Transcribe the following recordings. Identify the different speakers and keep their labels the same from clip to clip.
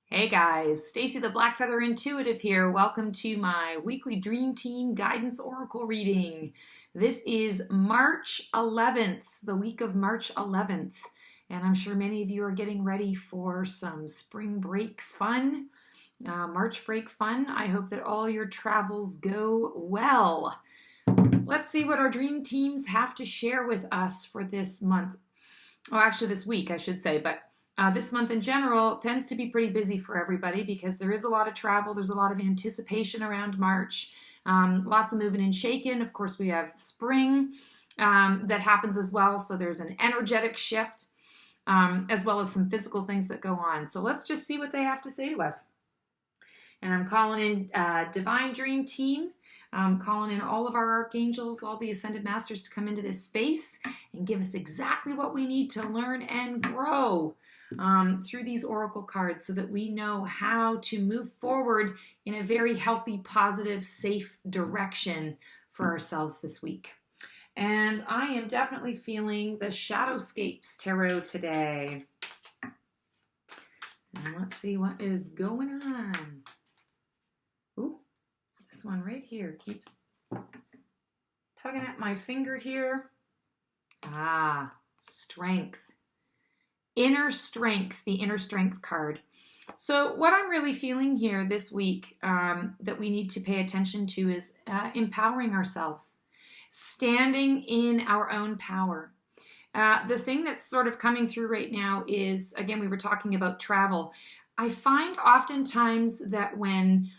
Speaker 1: Hey guys, Stacy the Blackfeather Intuitive here. Welcome to my weekly Dream Team Guidance Oracle reading. This is March 11th, the week of March 11th, and I'm sure many of you are getting ready for some spring break fun, March break fun. I hope that all your travels go well. Let's see what our dream teams have to share with us for this month. Oh, actually this week, I should say, but this month in general tends to be pretty busy for everybody because there is a lot of travel. There's a lot of anticipation around March. Lots of moving and shaking. Of course, we have spring that happens as well. So there's an energetic shift as well as some physical things that go on. So let's just see what they have to say to us. And I'm calling in Divine Dream Team. I'm calling in all of our archangels, all the ascended masters to come into this space and give us exactly what we need to learn and grow through these oracle cards so that we know how to move forward in a very healthy, positive, safe direction for ourselves this week. And I am definitely feeling the Shadowscapes Tarot today. And let's see what is going on. Ooh, this one right here keeps tugging at my finger here. Strength. Inner strength, the inner strength card. So what I'm really feeling here this week that we need to pay attention to is empowering ourselves, standing in our own power. The thing that's sort of coming through right now is, again, we were talking about travel. I find oftentimes that when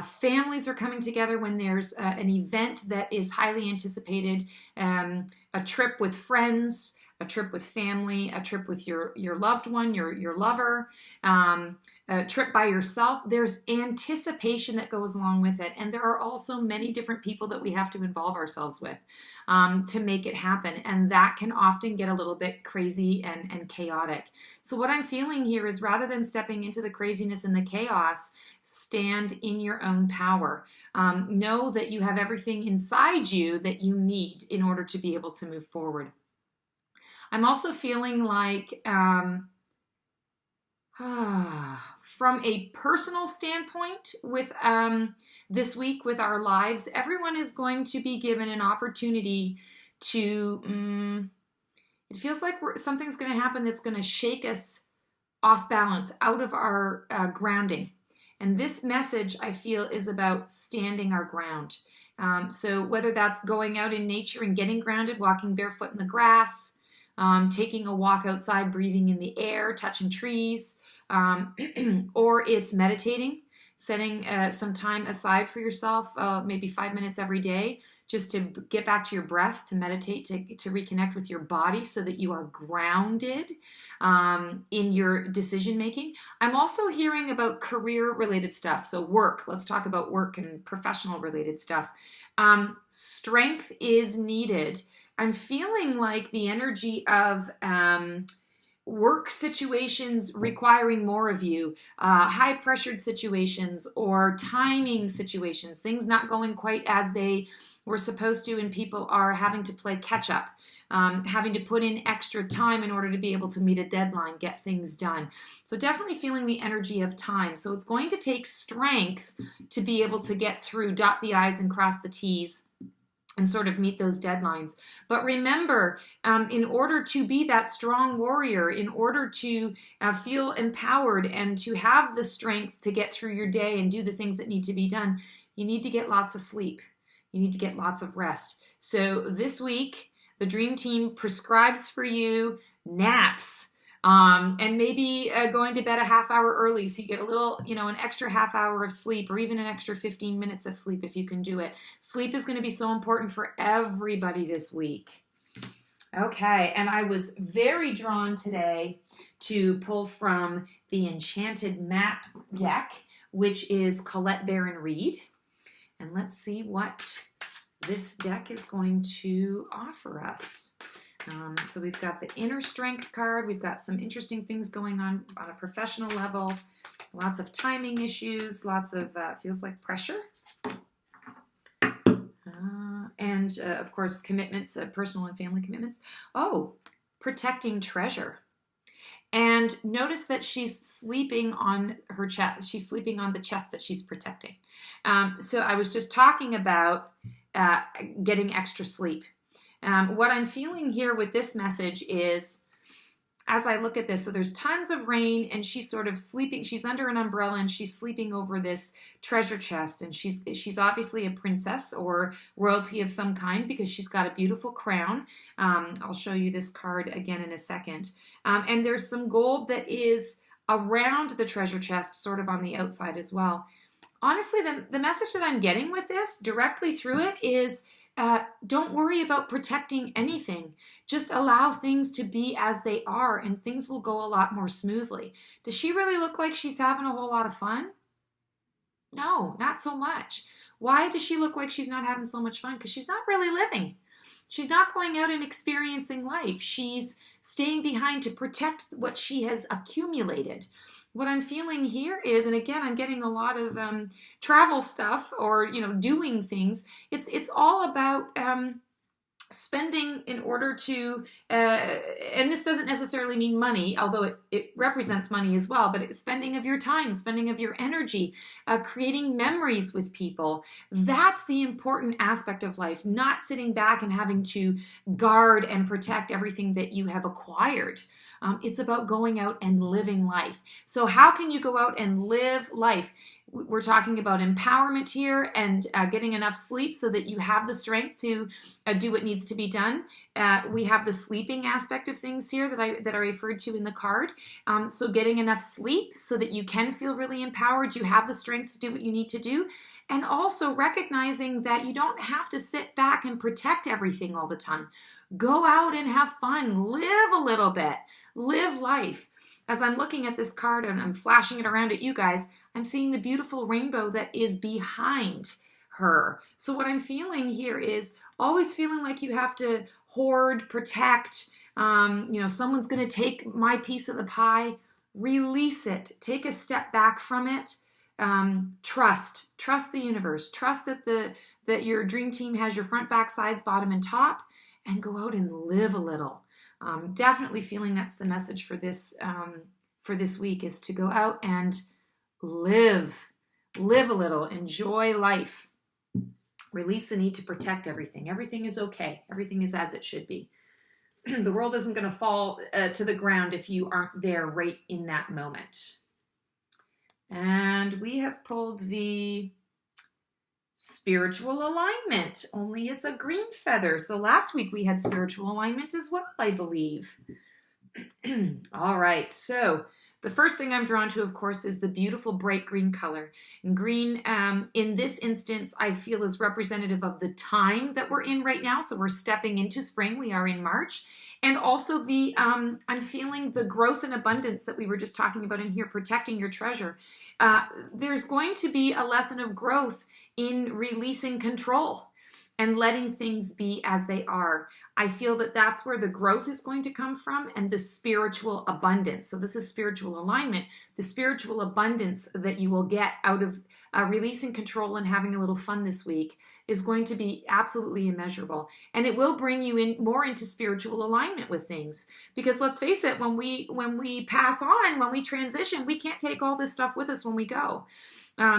Speaker 1: families are coming together, when there's an event that is highly anticipated, a trip with friends, a trip with family, a trip with your loved one, your lover, a trip by yourself, there's anticipation that goes along with it. And there are also many different people that we have to involve ourselves with to make it happen. And that can often get a little bit crazy and chaotic. So what I'm feeling here is rather than stepping into the craziness and the chaos, stand in your own power. Know that you have everything inside you that you need in order to be able to move forward. I'm also feeling like from a personal standpoint with this week with our lives, everyone is going to be given an opportunity to, it feels like something's going to happen that's going to shake us off balance, out of our grounding. And this message, I feel, is about standing our ground. So whether that's going out in nature and getting grounded, walking barefoot in the grass, taking a walk outside, breathing in the air, touching trees, or it's meditating, setting some time aside for yourself, maybe 5 minutes every day, just to get back to your breath, to meditate, to reconnect with your body so that you are grounded in your decision making. I'm also hearing about career related stuff. So work, let's talk about work and professional related stuff. Strength is needed. I'm feeling like the energy of work situations requiring more of you, high pressured situations or timing situations, things not going quite as they were supposed to, and people are having to play catch up, having to put in extra time in order to be able to meet a deadline, get things done. So definitely feeling the energy of time. So it's going to take strength to be able to get through, dot the I's and cross the T's, and sort of meet those deadlines. But remember, in order to be that strong warrior, in order to feel empowered and to have the strength to get through your day and do the things that need to be done, you need to get lots of sleep. You need to get lots of rest. So this week, the Dream Team prescribes for you naps. And maybe going to bed a half hour early so you get a little, an extra half hour of sleep, or even an extra 15 minutes of sleep if you can do it. Sleep is going to be so important for everybody this week. Okay, and I was very drawn today to pull from the Enchanted Map deck, which is Colette Baron-Reid. And let's see what this deck is going to offer us. So we've got the inner strength card. We've got some interesting things going on a professional level. Lots of timing issues. Lots of, feels like pressure. And of course, commitments, personal and family commitments. Oh, protecting treasure. And notice that she's sleeping on her chest. She's sleeping on the chest that she's protecting. So I was just talking about getting extra sleep. What I'm feeling here with this message is, as I look at this, so there's tons of rain and she's sort of sleeping. She's under an umbrella and she's sleeping over this treasure chest. And she's obviously a princess or royalty of some kind because she's got a beautiful crown. I'll show you this card again in a second. And there's some gold that is around the treasure chest, sort of on the outside as well. Honestly, the message that I'm getting with this directly through it is, don't worry about protecting anything. Just allow things to be as they are and things will go a lot more smoothly. Does she really look like she's having a whole lot of fun? No, not so much. Why does she look like she's not having so much fun? Because she's not really living. She's not going out and experiencing life. She's staying behind to protect what she has accumulated. What I'm feeling here is, and again, I'm getting a lot of travel stuff or, doing things. It's all about spending in order to, and this doesn't necessarily mean money, although it represents money as well, but it's spending of your time, spending of your energy, creating memories with people. That's the important aspect of life, not sitting back and having to guard and protect everything that you have acquired. It's about going out and living life. So how can you go out and live life? We're talking about empowerment here and getting enough sleep so that you have the strength to do what needs to be done. We have the sleeping aspect of things here that I referred to in the card. So getting enough sleep so that you can feel really empowered. You have the strength to do what you need to do. And also recognizing that you don't have to sit back and protect everything all the time. Go out and have fun. Live a little bit. Live life. As I'm looking at this card and I'm flashing it around at you guys, I'm seeing the beautiful rainbow that is behind her. So what I'm feeling here is always feeling like you have to hoard, protect, someone's going to take my piece of the pie. Release it. Take a step back from it. Trust the universe. Trust that your dream team has your front, back, sides, bottom, and top, and go out and live a little. Definitely feeling that's the message for this week is to go out and live a little, enjoy life, release the need to protect everything. Everything is okay. Everything is as it should be. The world isn't going to fall to the ground if you aren't there right in that moment. And we have pulled the spiritual alignment, only it's a green feather. So last week we had spiritual alignment as well, I believe. All right, so the first thing I'm drawn to, of course, is the beautiful bright green color. And green, in this instance, I feel is representative of the time that we're in right now. So we're stepping into spring. We are in March. And also I'm feeling the growth and abundance that we were just talking about in here, protecting your treasure. There's going to be a lesson of growth in releasing control and letting things be as they are. I feel that that's where the growth is going to come from and the spiritual abundance. So this is spiritual alignment. The spiritual abundance that you will get out of releasing control and having a little fun this week is going to be absolutely immeasurable. And it will bring you in more into spiritual alignment with things. Because let's face it, when we pass on, when we transition, we can't take all this stuff with us when we go.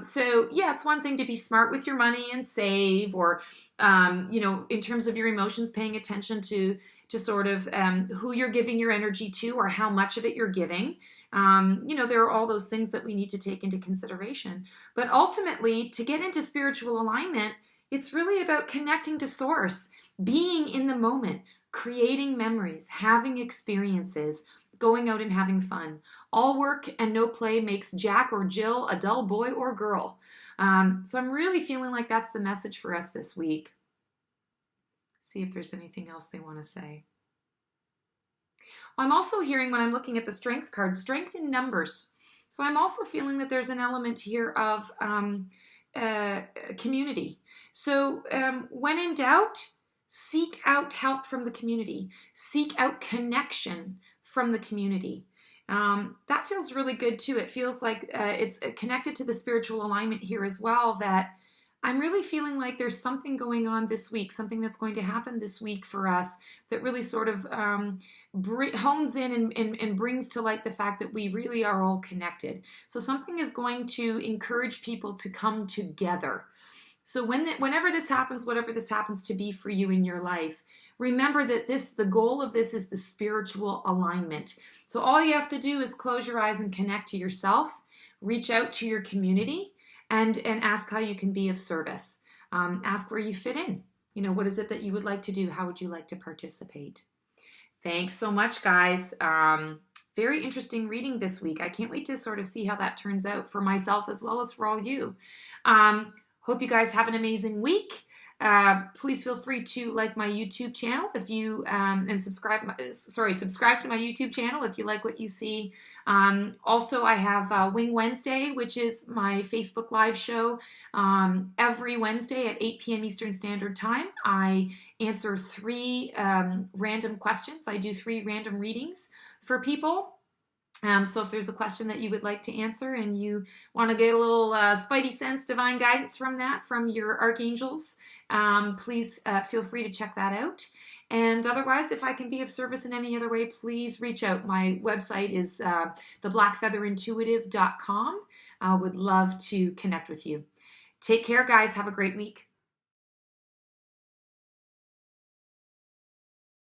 Speaker 1: So yeah, it's one thing to be smart with your money and save, or, in terms of your emotions, paying attention to sort of who you're giving your energy to or how much of it you're giving. There are all those things that we need to take into consideration. But ultimately, to get into spiritual alignment, it's really about connecting to source, being in the moment, creating memories, having experiences, going out and having fun. All work and no play makes Jack or Jill a dull boy or girl. So I'm really feeling like that's the message for us this week. See if there's anything else they want to say. I'm also hearing, when I'm looking at the strength card, strength in numbers. So I'm also feeling that there's an element here of community. So when in doubt, seek out help from the community. Seek out connection from the community. That feels really good too. It feels like it's connected to the spiritual alignment here as well, that I'm really feeling like there's something going on this week, something that's going to happen this week for us that really sort of hones in and brings to light the fact that we really are all connected. So something is going to encourage people to come together. So whenever this happens, whatever this happens to be for you in your life, remember that the goal of this is the spiritual alignment. So all you have to do is close your eyes and connect to yourself, reach out to your community, and ask how you can be of service. Ask where you fit in. You know, what is it that you would like to do? How would you like to participate? Thanks so much, guys. Very interesting reading this week. I can't wait to sort of see how that turns out for myself as well as for all you. Hope you guys have an amazing week. Please feel free to like my YouTube channel if you and subscribe to my YouTube channel if you like what you see. Also, I have Wing Wednesday, which is my Facebook live show. Every Wednesday at 8 p.m. Eastern Standard Time, I answer 3 random questions. I do 3 random readings for people. So if there's a question that you would like to answer and you want to get a little spidey sense, divine guidance from that, from your archangels, please feel free to check that out. And otherwise, if I can be of service in any other way, please reach out. My website is theblackfeatherintuitive.com. I would love to connect with you. Take care, guys. Have a great week.